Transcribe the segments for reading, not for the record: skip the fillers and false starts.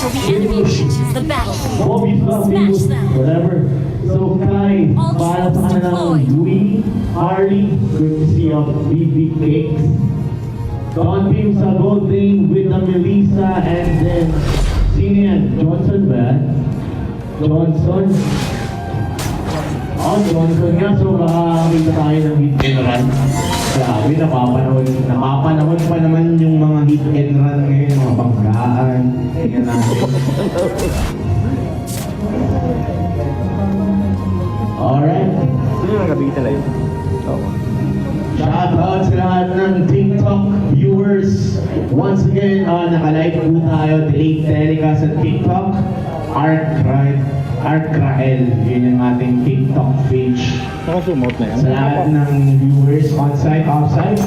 until the enemy reaches the battlefield. Smash them. Whatever. So Kai, All para troops sa deployed. kanang Louis, Harley, courtesy of BB Cakes. Don Tim sa Golding with the Melissa, and then sino yan? Johnson ba? Johnson? Oh, Johnson nga. So makakakita tayo ng hit and run. Grabe, napapanahon pa naman yung mga hit and run ngayon, mga banggaan. Tingnan natin. Alright. Sino yung nakabitin na yun? Oo. Shoutout sa lahat ng TikTok viewers. Once again, naka-live po tayo, delayed telecast sa TikTok. Arkrael, yun yung ating TikTok page. Nakasumot na yan? Sa lahat ng viewers, on-site, off-site,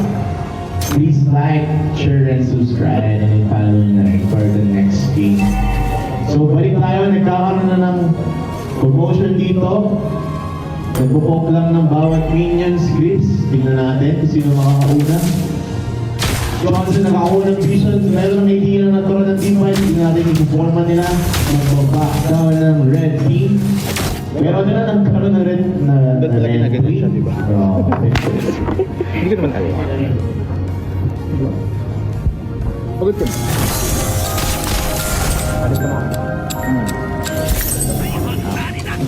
please like, share, and subscribe, and follow na rin for the next game. So, balik tayo, nagkakaroon na ng promotion dito. Nagpupok lang ng bawat minions scripts. Tingnan natin kung sino makakauna. Johnson nakauna ng vision. Meron ng idea na nagkaroon ng team fight. Tingnan natin yung performa nila. Magbaback down ng red team. Meron nila nagkaroon ng red na Lagi na ganyan siya, di ba? Okay. Hindi ko naman alam. Pagod ka na. Alis ka mo.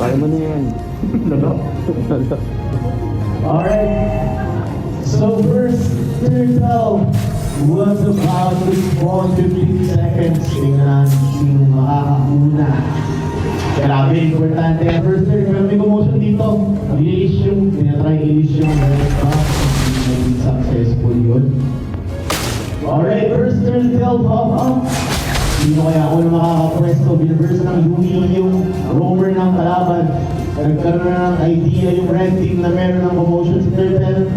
Kaya mo na yan. Alright. So first turtle was about to spawn 15 seconds. Tingnan natin sino makakauna. Grabe, importante. First turtle, may promotion dito. Release yung, tinatry release yung red box. Hindi naging successful yun. Alright, first turtle pop up. Sino kaya ako na makakapwesto? Binaverse ng Lumi yung roamer ng kalaban. Nagkaroon na ng idea yung red team na meron ng promotion sa turtle.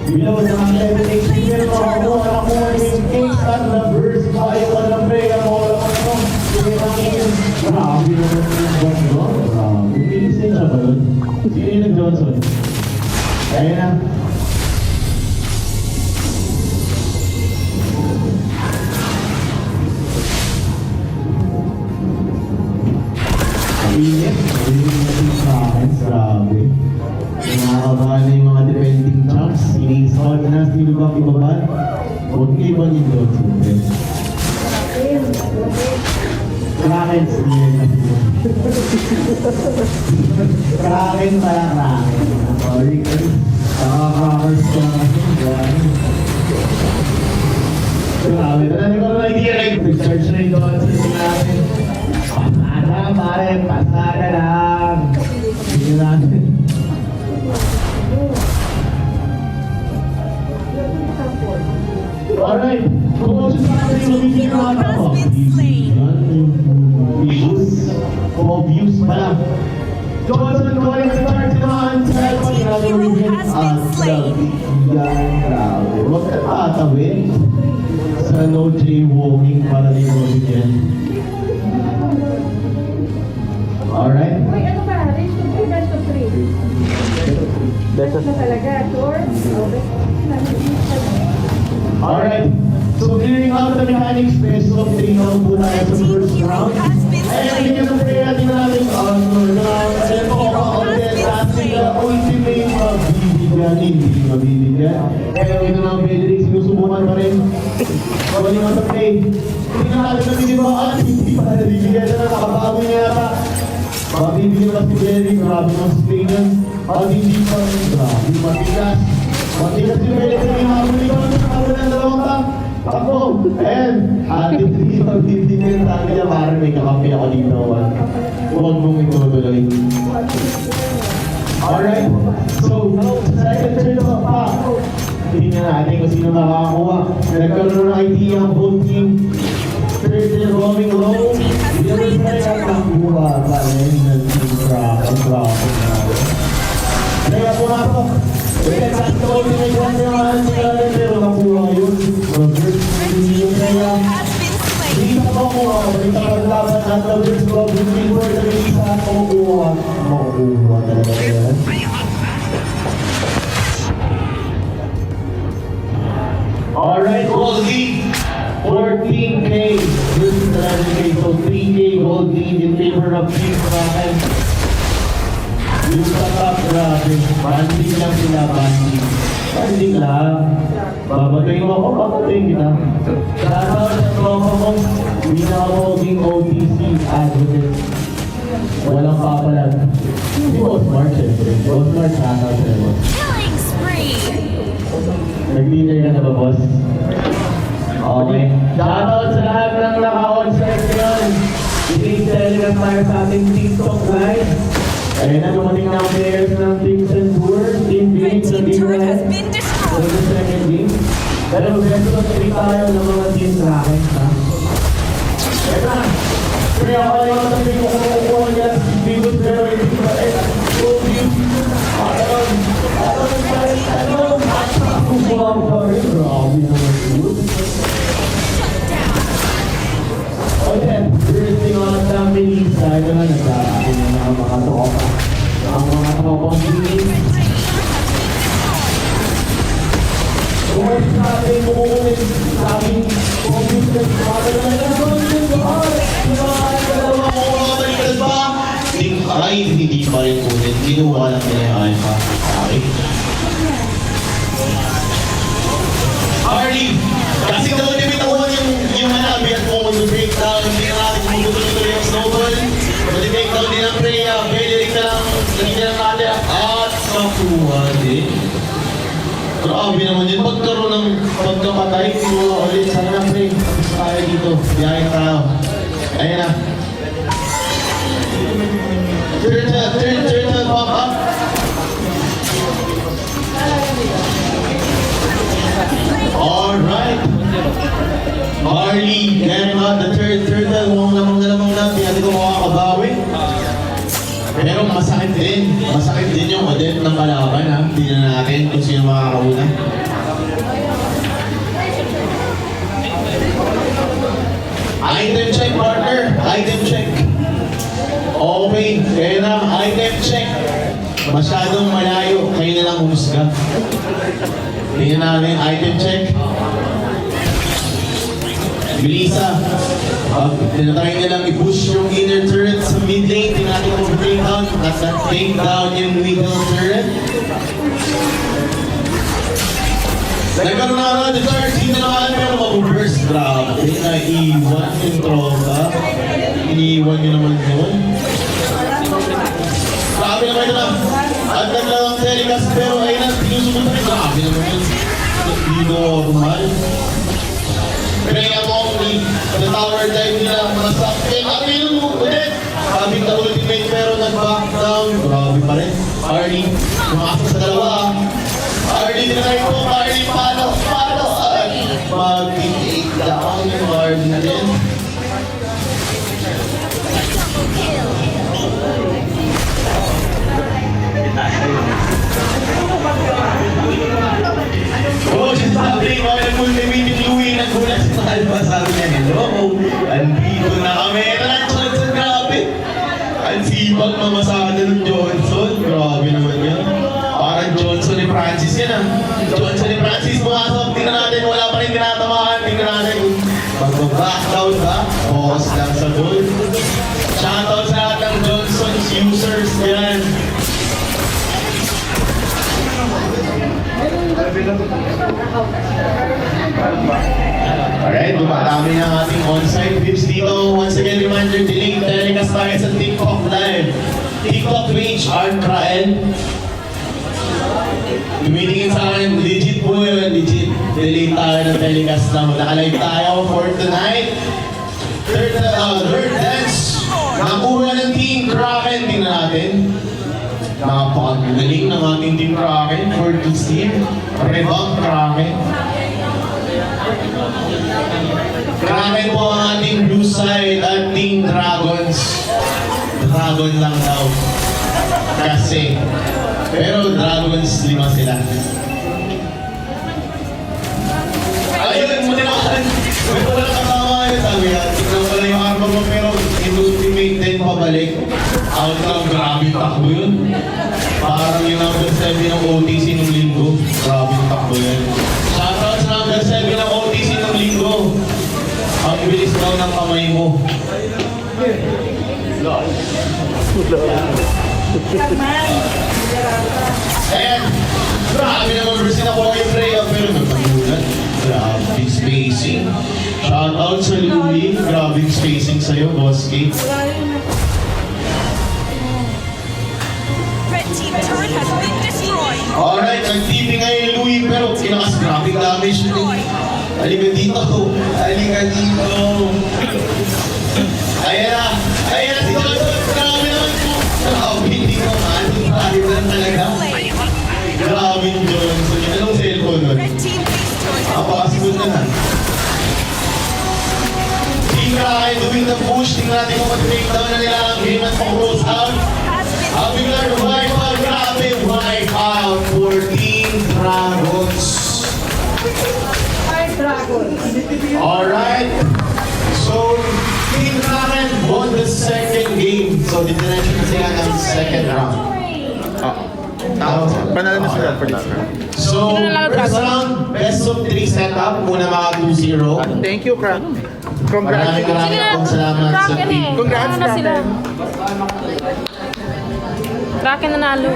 Below na ang 11 HP pero nakakuha yung instant na burst. Ayaw ka ng break. Ang mga lakas mo. Grabe naman yung Johnson. Grabe. Bilis niya ba yun? Sino yung nag-Johnson? Kaya na. Init. Init sa akin. Grabe. Nakakabahan na yung mga defending champs. Ini-install na. Sino ba ibaban? Huwag niyo iba niyo Johnson. Krakens din. Kraken pala Kraken. Sorry. Nakakakers ka kasi. Grabe. Tala ko na idea like nag-search na yung Johnson natin. Pasada pare. Pasada lang. Hindi natin. Alright, promotion sa atin yung magiging mga ako. Views pala. Johnson calling start naman sa Hero has been slain. Yan, grabe. Huwag ka tatawin sa no jaywalking para din mo yan. Alright? Uy, ano ba? Race to 3, best of 3. Best na talaga, sure? Alright. So clearing out the mechanics, best of 3 na po tayo sa first round. Ayun, hindi ka prayer natin natin ultimate mabibigyan, hindi mabibigyan. Kaya ito mga Pedrick, sinusubukan pa rin. Kawaling ang play. Hindi na natin nabibigyan, hindi pa nabibigyan na nakabago niya yata. Mabibigyan lang si Pedrick, grabe ng Spain. Hindi pa rin, grabe, matigas. Matigas si Pedrick, hindi makabalikan na nakabalikan ng dalawang pa. Ako, and hindi mabibigyan sa akin niya, parang may kakampi ako dito. Huwag mong itutuloy. Alright, so second turn of pa. Tingnan natin kung sino makakakuha. Nagkaroon ng idea ang whole team. Third turn roaming low. Hindi naman tayo nakakuha. Parang ng team crack. Ang crack. Kaya pumasok. Kaya sakto ko yung nagkakaroon nila pero nakuha yun. Yung kaya hindi na makuha. Balik na paglaban at lovers problem before the release at makukuha. Makukuha talaga yan. Alright, Goldie. 14K. This is the 100K. So 3K gold lead in favor of Team Kraken. Yung sa top, grabe. Banding lang sila, banding. Banding lang. Babatayin mo ako, babatayin kita. Shoutout sa tropa mong pinaka-moving OTC advocate. Walang papalag. Si Boss Mark, syempre. Boss Mark, shoutout sa'yo, boss. Killing spree. Nag-dinner ka na ba, boss? Okay. Shoutout sa lahat ng naka-onsite ngayon. I-telegram tayo sa ating TikTok live. Ayun na, dumating na ang players ng Team Sendur, Team Red Big, team turret has been for destroyed. the second game. Pero beso na three tayo ng mga team Kraken, ha? Eka, kaya ako yung sabi ko kung kukuha niya, Bigos pero hindi pa rin. So, kukuha ko pa rin. Grabe naman yun. Okay, bursting on the family side naman, nagkakaroon na ang mga tropa. Ang mga tropang bilis. Kung sabi mo kukunin sa aming computer, hindi pa rin kunin. Kinuha lang nila yung alpha. Okay. Harley! Kasi daw limit ako yung manabi at kung mag-breakdown, hindi na natin kumutuloy yung snowball. Mag-breakdown din ang Freya, Belirik na lang, nagiging lang natin at nakuha din. Grabe naman yun. Pagkaroon ng pagkapatay, kinuha ulit. Sana na, Frey. Gusto tayo dito. Biyahin tayo. Ayan na. Turtle, pop up. Alright. Harley, getting out the third turtle. Lamang na. Hindi ko makakabawi. Pero masakit din. Masakit din yung Odette ng kalaban, ha? Tingnan natin kung sino makakauna. Item check, partner. Item check. Okay, kaya na. Item check. Masyadong malayo. Kayo na lang humusga. Tingnan natin. Item check. Belisa. Tinatry niya lang i-push yung inner turret sa mid lane. Tingnan natin kung break down. At take down yung middle turret. Nagkaroon na the charge. Hindi na naman pero mag-burst. Grabe. Naiiwan yung tropa. Iniiwan nyo naman yun. Grabe naman ito na. At naglalang telecast pero ayun na. Pinusunod na rin. Grabe naman yun. Hindi normal. Kaya mo ang tower dive nila, masakit. Ang pinong mo ulit. Sabing na ultimate pero nag-back down. Grabe pa rin. Harley, pumasok sa dalawa. Harley, tinatay ko. Harley, paano? Mag-take down yung Harley na din. Oh, she's stopping. Mga nag-multi-minute Louie. Nagulat si Alba. Sabi niya, hello. Andito na kami. Johnson, grabe. Ang sipag mamasada ng Johnson. Grabe naman yan. Parang Johnson ni Francis yan, ah. Johnson ni Francis, pumasok. Tingnan natin, wala pa rin tinatamaan. Tingnan natin kung mag-backdown ba. Focus lang sa goal. Shoutout sa lahat ng Johnson's users. Yan. Alright, dumarami na ang ating on-site clips dito. Once again, reminder, delete telecast tayo sa TikTok live. TikTok page, Artrael. Tumitingin sa akin, legit po yun, legit. Delete tayo ng telecast na naka-live tayo for tonight. Third dance. Nakuha ng Team Kraken. Tingnan natin. Napakagaling ng ating Team Kraken for this year. Revamp Kraken. Kraken po ang ating blue side at Team Dragons. Dragon lang daw. Kasi. Pero Dragons 5 sila. Ayun, muna naman. Ito wala kasama yun. Sabi nga, tignan ko na yung arma mo pero in-ultimate din pabalik. Out lang, grabe takbo yun. Parang yung number 7 ng OTC nung linggo. Grabe takbo yun. Shoutout sa number 7 ng OTC nung linggo. Ang bilis daw ng kamay mo. Ayan. Grabe naman Brazil na ko yung Freya pero nagpagulat. Grabe spacing. Shout out sa Louie. Grabe spacing sa'yo, Boss Kate. Red team turret has been destroyed. Alright, nag-TV ngayon yung Louie pero kinakas graphic damage yun. Halika dito. Halika dito. Ayan na. Ayan na si Johnson. Grabe naman po. Grabe, hindi ko man. Grabe lang talaga. Grabe yung Johnson. Anong cellphone nun? Red team base turret has Napakasigod na na. Team Kraken doing the push. Tingnan natin kung mag-breakdown na nila ang game at pang-close out. been Happy Glad wipe out. Grabe, wipe out for Team Dragons. Fire Dragon. Alright. So, Team Kraken won the second game. So, diniretso na sila ng second round. Panalo na sila for this round. So, first round, best of 3 setup. Muna mga 2-0. Thank you, Crack. Maraming Congratulations. salamat sa Kraken team. eh. Congrats, Ano na sila? Kraken. Kraken nanalo.